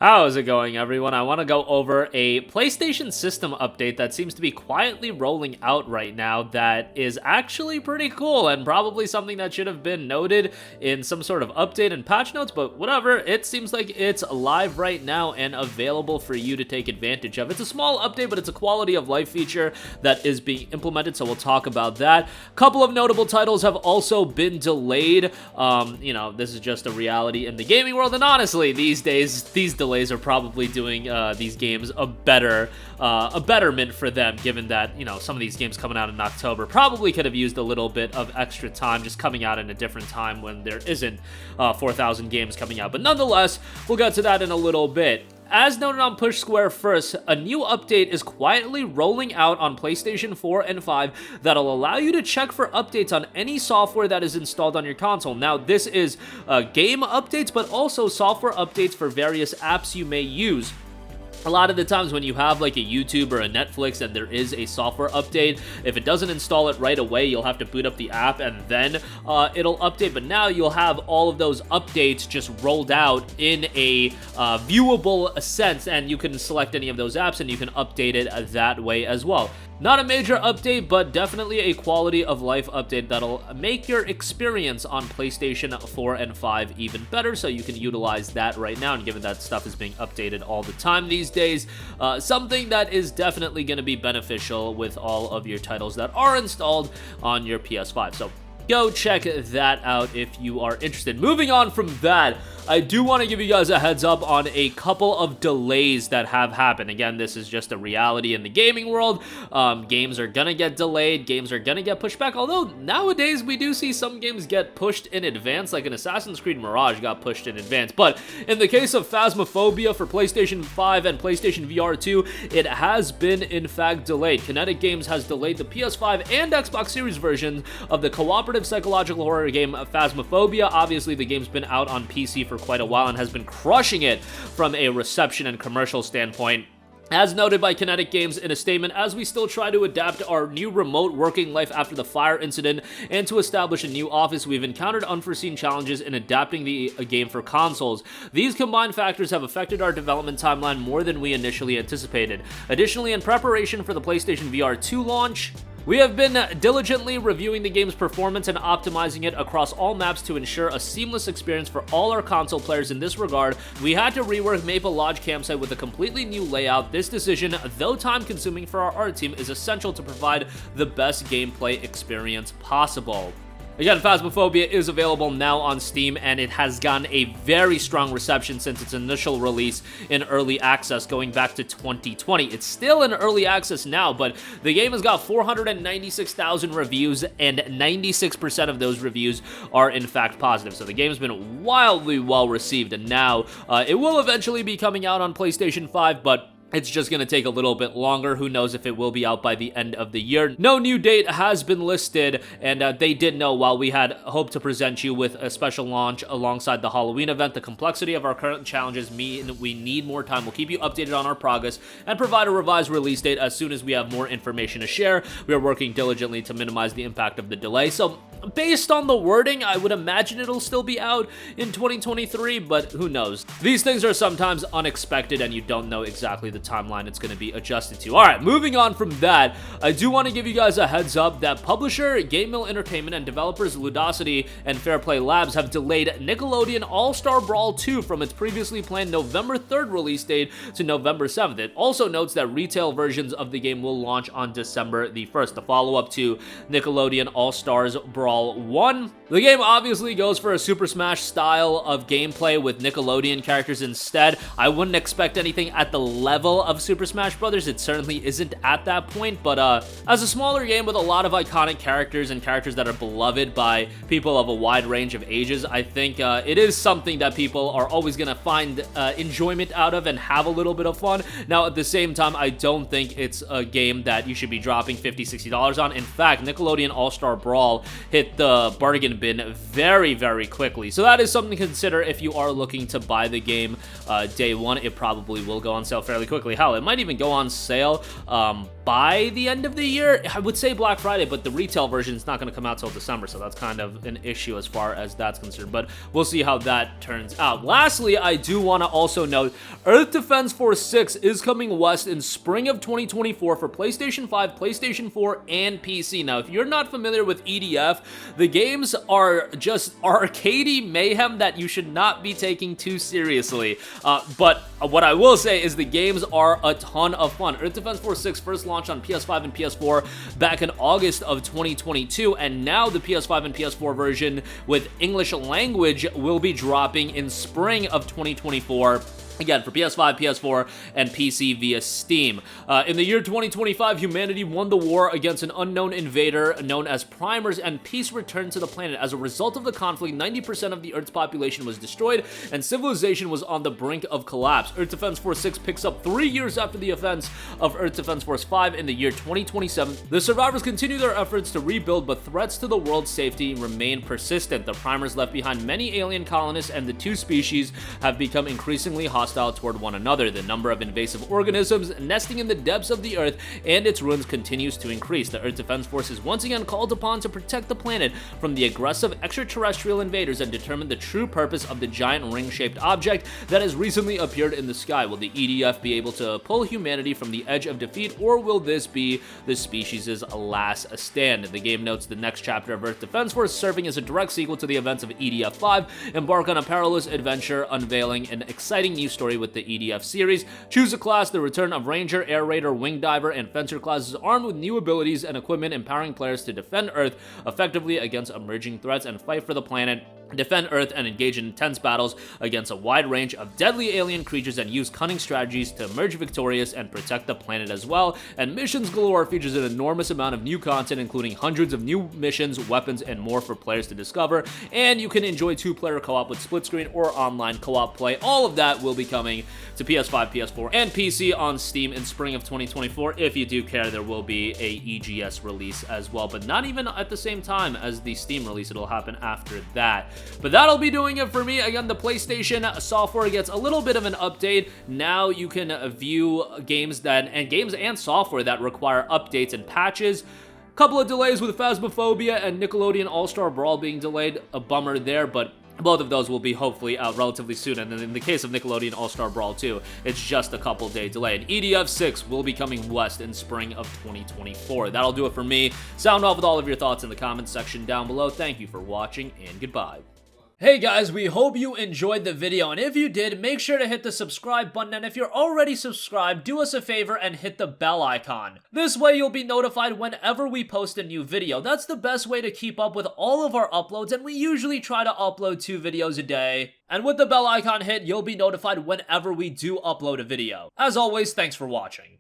How's it going, everyone? I want to go over a PlayStation system update that seems to be quietly rolling out right now that is actually pretty cool and probably something that should have been noted in some sort of update and patch notes, but whatever, it seems like it's live right now and available for you to take advantage of. It's a small update, but it's a quality of life feature that is being implemented, so we'll talk about that. A couple of notable titles have also been delayed. This is just a reality in the gaming world, and honestly, these days, these delays are probably doing these games a betterment for them, given that, some of these games coming out in October probably could have used a little bit of extra time just coming out in a different time when there isn't 4,000 games coming out. But nonetheless, we'll get to that in a little bit. As noted on Push Square First, a new update is quietly rolling out on PlayStation 4 and 5 that'll allow you to check for updates on any software that is installed on your console. Now, this is game updates, but also software updates for various apps you may use. A lot of the times when you have like a YouTube or a Netflix and there is a software update, if it doesn't install it right away, you'll have to boot up the app and then it'll update. But now you'll have all of those updates just rolled out in a viewable sense, and you can select any of those apps and you can update it that way as well. Not a major update, but definitely a quality of life update that'll make your experience on PlayStation 4 and 5 even better, so you can utilize that right now. And given that stuff is being updated all the time these days, something that is definitely going to be beneficial with all of your titles that are installed on your PS5. So go check that out if you are interested. Moving on from that, I do want to give you guys a heads up on a couple of delays that have happened. Again, this is just a reality in the gaming world. Games are gonna get delayed, games are gonna get pushed back, although nowadays we do see some games get pushed in advance, like an Assassin's Creed Mirage got pushed in advance. But in the case of Phasmophobia for PlayStation 5 and PlayStation VR 2, it has been in fact delayed. Kinetic Games has delayed the PS5 and Xbox Series version of the cooperative psychological horror game Phasmophobia. Obviously, the game's been out on PC for quite a while and has been crushing it from a reception and commercial standpoint. As noted by Kinetic Games in a statement, as we still try to adapt our new remote working life after the fire incident and to establish a new office, we've encountered unforeseen challenges in adapting the game for consoles. These combined factors have affected our development timeline more than we initially anticipated. Additionally, in preparation for the PlayStation VR 2 launch, we have been diligently reviewing the game's performance and optimizing it across all maps to ensure a seamless experience for all our console players. In this regard, we had to rework Maple Lodge Campsite with a completely new layout. This decision, though time-consuming for our art team, is essential to provide the best gameplay experience possible. Again, Phasmophobia is available now on Steam, and it has gotten a very strong reception since its initial release in early access going back to 2020. It's still in early access now, but the game has got 496,000 reviews, and 96% of those reviews are in fact positive. So the game has been wildly well received, and now it will eventually be coming out on PlayStation 5, but it's just going to take a little bit longer. Who knows if it will be out by the end of the year. No new date has been listed, and they did know while we had hoped to present you with a special launch alongside the Halloween event. The complexity of our current challenges mean we need more time. We'll keep you updated on our progress and provide a revised release date as soon as we have more information to share. We are working diligently to minimize the impact of the delay. So based on the wording, I would imagine it'll still be out in 2023, but who knows? These things are sometimes unexpected, and you don't know exactly the timeline it's going to be adjusted to. All right, moving on from that, I do want to give you guys a heads up that publisher Game Mill Entertainment and developers Ludosity and Fairplay Labs have delayed Nickelodeon AllStar Brawl 2 from its previously planned November 3rd release date to November 7th. It also notes that retail versions of the game will launch on December the 1st, the follow-up to Nickelodeon All-Stars Brawl 1. The game obviously goes for a Super Smash style of gameplay with Nickelodeon characters instead. I wouldn't expect anything at the level of Super Smash Bros. It certainly isn't at that point, but as a smaller game with a lot of iconic characters and characters that are beloved by people of a wide range of ages, I think it is something that people are always going to find enjoyment out of and have a little bit of fun. Now, at the same time, I don't think it's a game that you should be dropping $50, $60 on. In fact, Nickelodeon All-Star Brawl hit hit the bargain bin very, very quickly. So that is something to consider if you are looking to buy the game day one. It probably will go on sale fairly quickly. Hell, it might even go on sale by the end of the year. I would say Black Friday, but the retail version is not going to come out till December, so that's kind of an issue as far as that's concerned, but we'll see how that turns out. Lastly, I do want to also note Earth Defense Force 6 is coming west in spring of 2024 for PlayStation 5, PlayStation 4, and PC. Now, if you're not familiar with EDF, the games are just arcadey mayhem that you should not be taking too seriously, but what I will say is the games are a ton of fun. Earth Defense Force 6 first launched on PS5 and PS4 back in August of 2022, and now the PS5 and PS4 version with English language will be dropping in spring of 2024. Again, for PS5, PS4, and PC via Steam. In the year 2025, humanity won the war against an unknown invader known as Primers, and peace returned to the planet. As a result of the conflict, 90% of the Earth's population was destroyed, and civilization was on the brink of collapse. Earth Defense Force 6 picks up 3 years after the events of Earth Defense Force 5 in the year 2027. The survivors continue their efforts to rebuild, but threats to the world's safety remain persistent. The Primers left behind many alien colonists, and the two species have become increasingly hostile toward one another. The number of invasive organisms nesting in the depths of the Earth and its ruins continues to increase. The Earth Defense Force is once again called upon to protect the planet from the aggressive extraterrestrial invaders and determine the true purpose of the giant ring-shaped object that has recently appeared in the sky. Will the EDF be able to pull humanity from the edge of defeat, or will this be the species' last stand? The game notes the next chapter of Earth Defense Force, serving as a direct sequel to the events of EDF 5, embark on a perilous adventure, unveiling an exciting new story with the EDF series. Choose a class. The return of Ranger, Air Raider, Wing Diver, and Fencer classes armed with new abilities and equipment, empowering players to defend Earth effectively against emerging threats and fight for the planet, defend Earth, and engage in intense battles against a wide range of deadly alien creatures, and use cunning strategies to emerge victorious and protect the planet as well. And Missions Galore features an enormous amount of new content, including hundreds of new missions, weapons, and more for players to discover. And you can enjoy 2-player co-op with split screen or online co-op play. All of that will be coming to PS5, PS4, and PC on Steam in spring of 2024. If you do care, there will be a EGS release as well, but not even at the same time as the Steam release. It'll happen after that. But that'll be doing it for me. Again, the PlayStation software gets a little bit of an update. Now you can view games and software that require updates and patches. Couple of delays with Phasmophobia and Nickelodeon AllStar Brawl being delayed. A bummer there, but both of those will be hopefully out relatively soon, and then in the case of Nickelodeon All-Star Brawl 2, it's just a couple day delay. And EDF 6 will be coming west in spring of 2024. That'll do it for me. Sound off with all of your thoughts in the comments section down below. Thank you for watching, and goodbye. Hey guys, we hope you enjoyed the video, and if you did, make sure to hit the subscribe button, and if you're already subscribed, do us a favor and hit the bell icon. This way you'll be notified whenever we post a new video. That's the best way to keep up with all of our uploads, and we usually try to upload 2 videos a day. And with the bell icon hit, you'll be notified whenever we do upload a video. As always, thanks for watching.